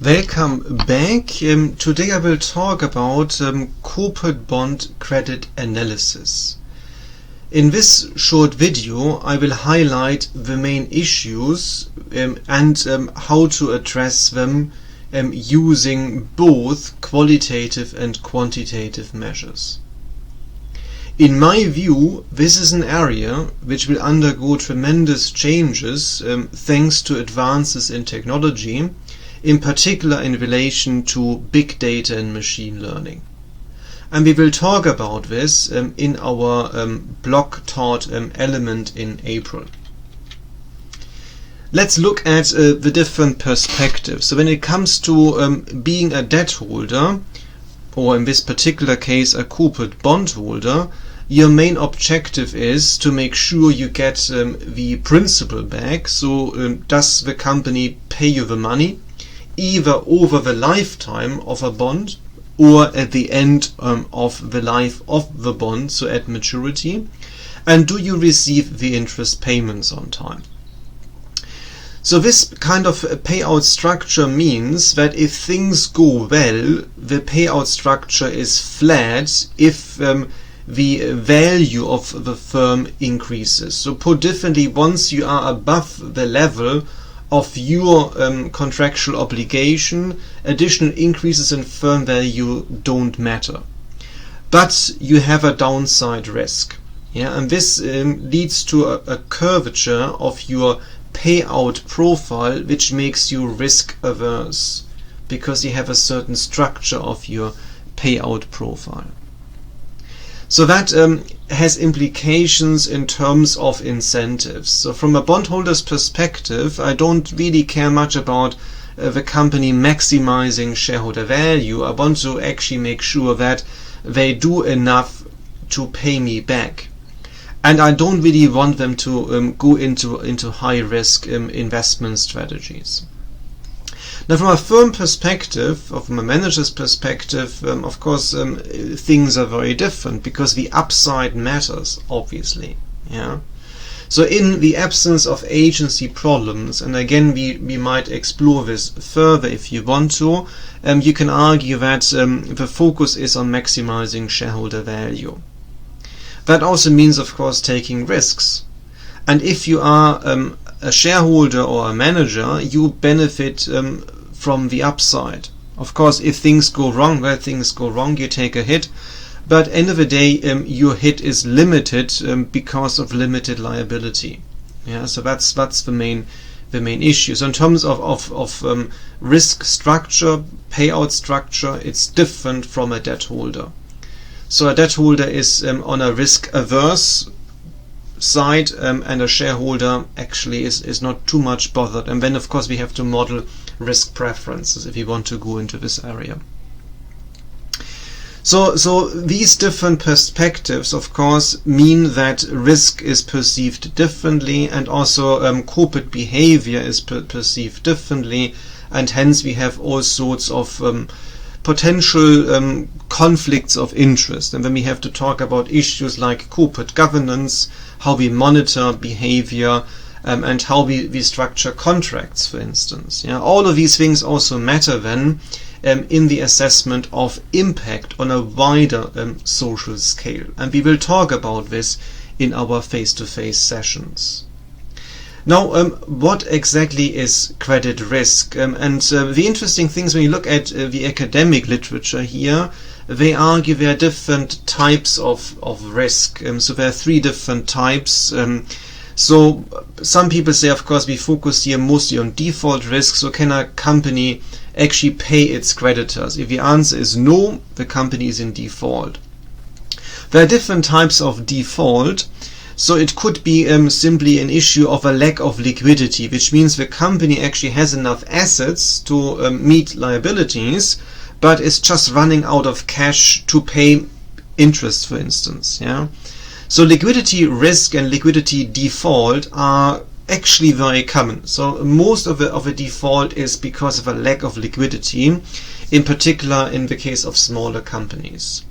Welcome back. Today I will talk about corporate bond credit analysis. In this short video I will highlight the main issues and how to address them using both qualitative and quantitative measures. In my view, this is an area which will undergo tremendous changes thanks to advances in technology, in particular in relation to big data and machine learning. And we will talk about this in our blog taught element in April. Let's look at the different perspectives. So when it comes to being a debt holder, or in this particular case a corporate bond holder, your main objective is to make sure you get the principal back. So does the company pay you the money, either over the lifetime of a bond or at the end of the life of the bond, so at maturity, and do you receive the interest payments on time? So this kind of payout structure means that if things go well, the payout structure is flat if the value of the firm increases. So put differently, once you are above the level of your contractual obligation, additional increases in firm value don't matter. But you have a downside risk. Yeah, and this leads to a curvature of your payout profile, which makes you risk averse because you have a certain structure of your payout profile. So that has implications in terms of incentives. So from a bondholder's perspective, I don't really care much about the company maximizing shareholder value. I want to actually make sure that they do enough to pay me back. And I don't really want them to go into high-risk investment strategies. Now, from a firm perspective, or from a manager's perspective, of course, things are very different because the upside matters, obviously. Yeah. So, in the absence of agency problems, and again, we might explore this further if you want to, you can argue that the focus is on maximizing shareholder value. That also means, of course, taking risks. And if you are a shareholder or a manager, you benefit from the upside. Of course, if things go wrong, you take a hit. But at the end of the day, your hit is limited because of limited liability. Yeah, so that's the main issue. So in terms of risk structure, payout structure, it's different from a debt holder. So a debt holder is on a risk-averse side, and a shareholder actually is not too much bothered. And then, of course, we have to model risk preferences if we want to go into this area. So these different perspectives, of course, mean that risk is perceived differently, and also corporate behavior is perceived differently, and hence we have all sorts of potential conflicts of interest. And then we have to talk about issues like corporate governance, how we monitor behavior, and how we structure contracts, for instance. Yeah, all of these things also matter then in the assessment of impact on a wider social scale. And we will talk about this in our face-to-face sessions. Now, what exactly is credit risk? And the interesting things when you look at the academic literature here, they argue there are different types of risk. So there are three different types. So some people say, of course, we focus here mostly on default risk. So can a company actually pay its creditors? If the answer is no, the company is in default. There are different types of default. So it could be simply an issue of a lack of liquidity, which means the company actually has enough assets to meet liabilities, but is just running out of cash to pay interest, for instance. Yeah. So liquidity risk and liquidity default are actually very common. So most of a default is because of a lack of liquidity, in particular in the case of smaller companies.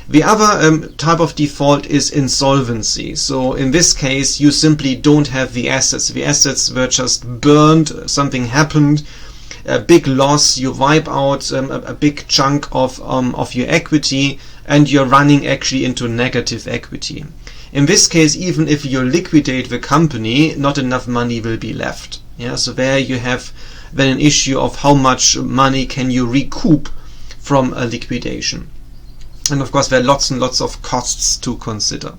The other type of default is insolvency. So in this case, you simply don't have the assets. The assets were just burned, something happened, a big loss, you wipe out a big chunk of your equity, and you're running actually into negative equity. In this case, even if you liquidate the company, not enough money will be left. Yeah, so there you have then an issue of how much money can you recoup from a liquidation. And of course there are lots and lots of costs to consider.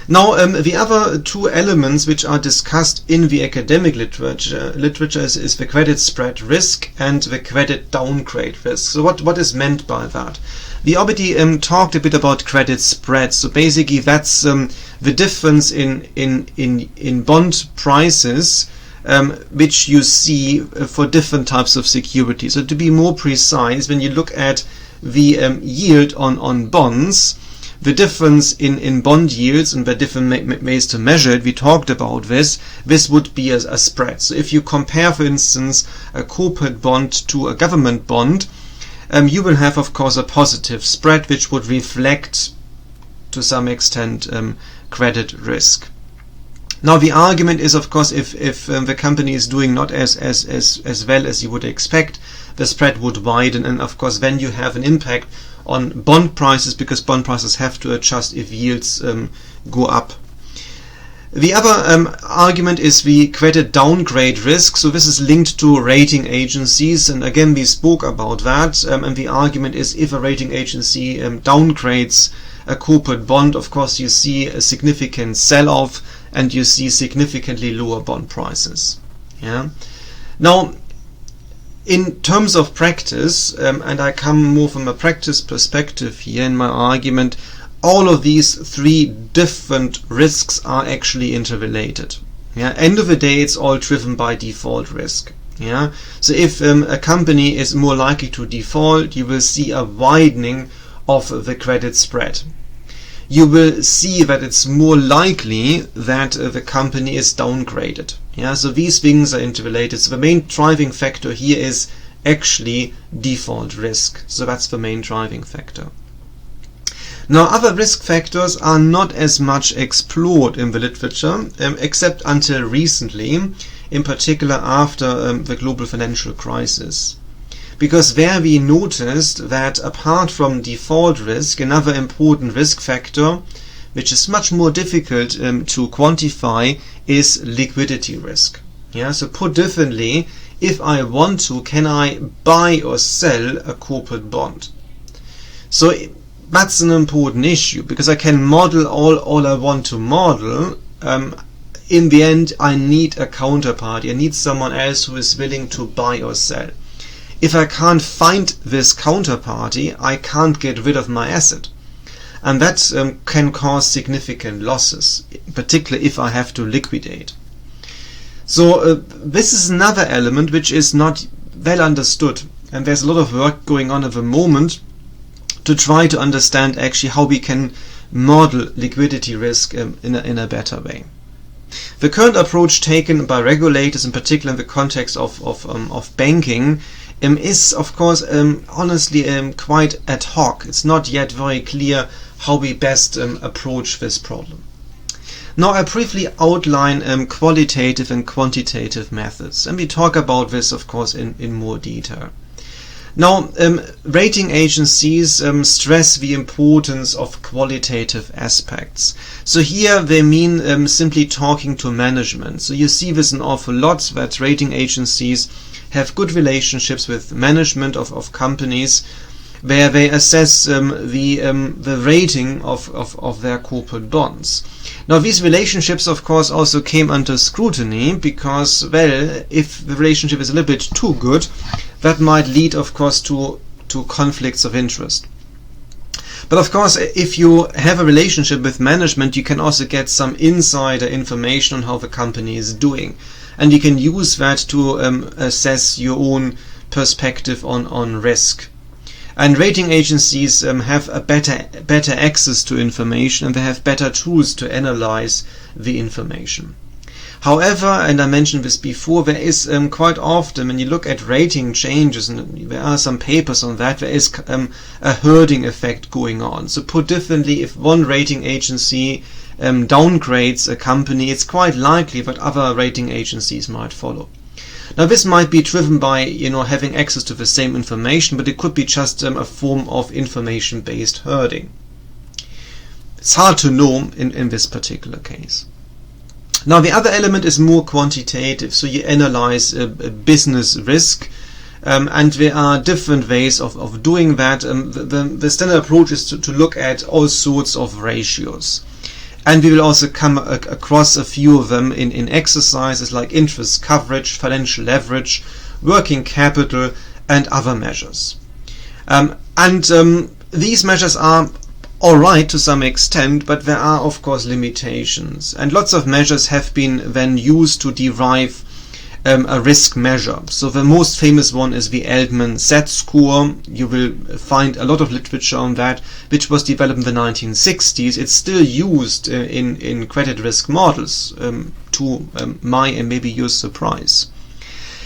Now the other two elements which are discussed in the academic literature is the credit spread risk and the credit downgrade risk. So what is meant by that? We already talked a bit about credit spread. So basically that's the difference in bond prices which you see for different types of securities. So to be more precise, when you look at the yield on bonds, the difference in bond yields, and there are different ways to measure it, we talked about this would be a spread. So if you compare, for instance, a corporate bond to a government bond, you will have, of course, a positive spread which would reflect to some extent credit risk. Now the argument is, of course, if the company is doing not as well as you would expect, the spread would widen, and of course then you have an impact on bond prices, because bond prices have to adjust if yields go up. The other argument is the credit downgrade risk. So this is linked to rating agencies, and again we spoke about that, and the argument is if a rating agency downgrades a corporate bond, of course you see a significant sell-off and you see significantly lower bond prices. Yeah. Now, in terms of practice, and I come more from a practice perspective here in my argument, all of these three different risks are actually interrelated. Yeah. End of the day, it's all driven by default risk. Yeah. So if a company is more likely to default, you will see a widening of the credit spread. You will see that it's more likely that the company is downgraded. Yeah, so these things are interrelated. So the main driving factor here is actually default risk. So that's the main driving factor. Now, other risk factors are not as much explored in the literature, except until recently, in particular after the global financial crisis. Because there we noticed that apart from default risk, another important risk factor, which is much more difficult to quantify, is liquidity risk. Yeah, so put differently, if I want to, can I buy or sell a corporate bond? So that's an important issue, because I can model all I want to model. In the end, I need a counterparty. I need someone else who is willing to buy or sell. If I can't find this counterparty, I can't get rid of my asset. And that can cause significant losses, particularly if I have to liquidate. So this is another element which is not well understood. And there's a lot of work going on at the moment to try to understand actually how we can model liquidity risk in a better way. The current approach taken by regulators, in particular in the context of banking, is of course honestly quite ad hoc. It's not yet very clear how we best approach this problem. Now I briefly outline qualitative and quantitative methods, and we talk about this of course in more detail. Now rating agencies stress the importance of qualitative aspects. So here they mean simply talking to management. So you see this an awful lot, that rating agencies have good relationships with management of companies, where they assess the rating of their corporate bonds. Now these relationships of course also came under scrutiny, because, well, if the relationship is a little bit too good, that might lead of course to conflicts of interest. But of course, if you have a relationship with management, you can also get some insider information on how the company is doing. And you can use that to assess your own perspective on risk. And rating agencies have a better access to information, and they have better tools to analyze the information. However, and I mentioned this before, there is quite often, when you look at rating changes, and there are some papers on that, there is a herding effect going on. So put differently, if one rating agency downgrades a company, it's quite likely that other rating agencies might follow. Now this might be driven by, you know, having access to the same information, but it could be just a form of information-based herding. It's hard to know in this particular case. Now the other element is more quantitative, so you analyze a business risk, and there are different ways of doing that. The standard approach is to look at all sorts of ratios. And we will also come across a few of them in exercises like interest coverage, financial leverage, working capital, and other measures. These measures are alright to some extent, but there are of course limitations. And lots of measures have been then used to derive a risk measure. So the most famous one is the Eldman Z-score. You will find a lot of literature on that, which was developed in the 1960s. It's still used in credit risk models, to my and maybe your surprise.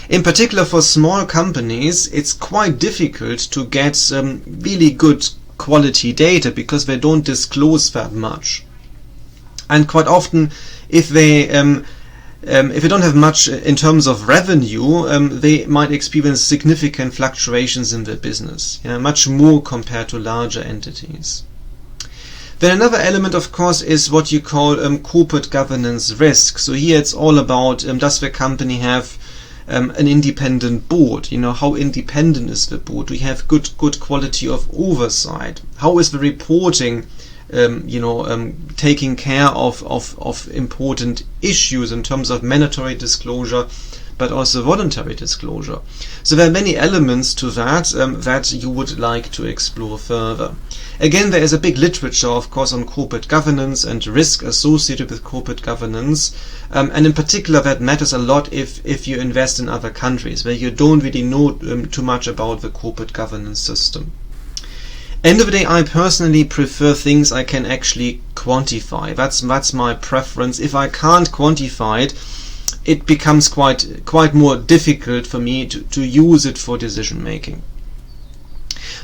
In particular for small companies, it's quite difficult to get really good quality data because they don't disclose that much. And quite often, if they don't have much in terms of revenue, they might experience significant fluctuations in their business, much more compared to larger entities. Then another element, of course, is what you call corporate governance risk. So here it's all about, does the company have an independent board? How independent is the board? Do we have good quality of oversight? How is the reporting taking care of important issues in terms of mandatory disclosure, but also voluntary disclosure? So there are many elements to that that you would like to explore further. Again, there is a big literature, of course, on corporate governance and risk associated with corporate governance, and in particular that matters a lot if you invest in other countries where you don't really know too much about the corporate governance system. End of the day, I personally prefer things I can actually quantify. That's my preference. If I can't quantify it, it becomes quite more difficult for me to use it for decision making.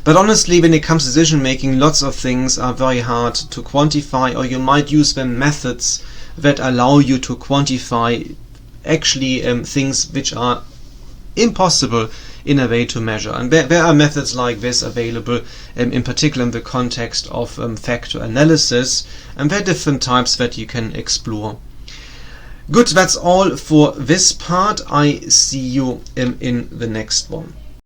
But honestly, when it comes to decision making, lots of things are very hard to quantify, or you might use them methods that allow you to quantify actually things which are impossible in a way to measure. And there are methods like this available, in particular in the context of factor analysis, and there are different types that you can explore. Good, that's all for this part. I see you in the next one.